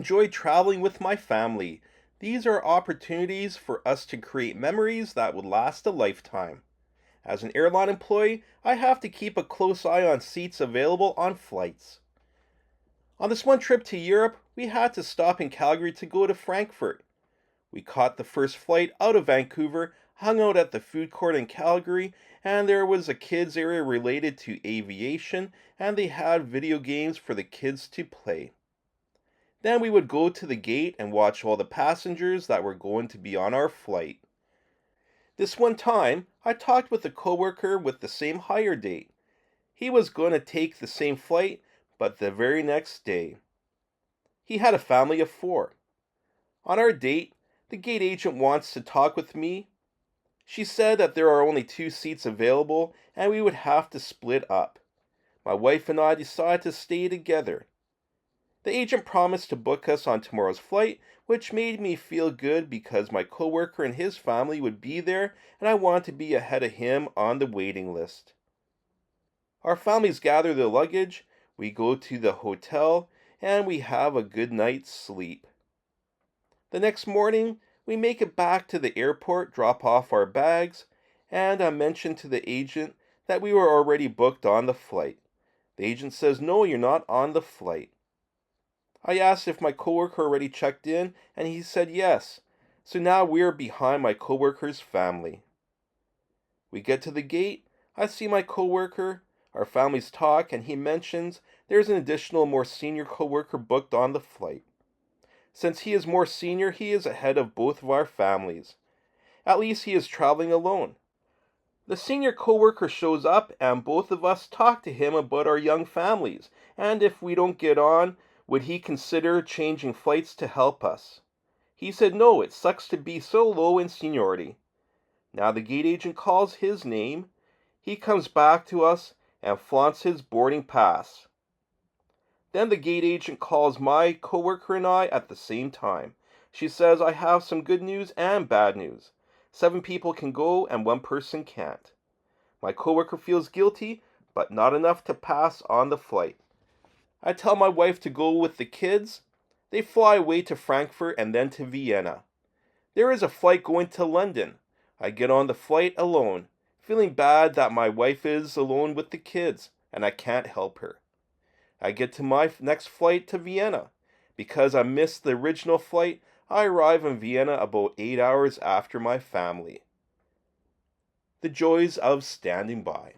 enjoy traveling with my family. These are opportunities for us to create memories that would last a lifetime. As an airline employee, I have to keep a close eye on seats available on flights. On this one trip to Europe, we had to stop in Calgary to go to Frankfurt. We caught the first flight out of Vancouver, hung out at the food court in Calgary, and there was a kids area related to aviation, and they had video games for the kids to play. Then we would go to the gate and watch all the passengers that were going to be on our flight. This one time, I talked with a coworker with the same hire date. He was going to take the same flight, but the very next day. He had a family of 4. On our date, the gate agent wants to talk with me. She said that there are only 2 seats available and we would have to split up. My wife and I decided to stay together. The agent promised to book us on tomorrow's flight, which made me feel good because my coworker and his family would be there and I wanted to be ahead of him on the waiting list. Our families gather their luggage, we go to the hotel, and we have a good night's sleep. The next morning, we make it back to the airport, drop off our bags, and I mention to the agent that we were already booked on the flight. The agent says, "No, you're not on the flight." I asked if my coworker already checked in, and he said yes. So now we're behind my coworker's family. We get to the gate, I see my coworker, our families talk, and he mentions there's an additional more senior coworker booked on the flight. Since he is more senior, he is ahead of both of our families. At least he is traveling alone. The senior coworker shows up and both of us talk to him about our young families, and if we don't get on, would he consider changing flights to help us? He said no, it sucks to be so low in seniority. Now the gate agent calls his name. He comes back to us and flaunts his boarding pass. Then the gate agent calls my coworker and I at the same time. She says I have some good news and bad news. 7 people can go and 1 person can't. My coworker feels guilty, but not enough to pass on the flight. I tell my wife to go with the kids. They fly away to Frankfurt and then to Vienna. There is a flight going to London. I get on the flight alone, feeling bad that my wife is alone with the kids and I can't help her. I get to my next flight to Vienna. Because I missed the original flight, I arrive in Vienna about 8 hours after my family. The joys of standing by.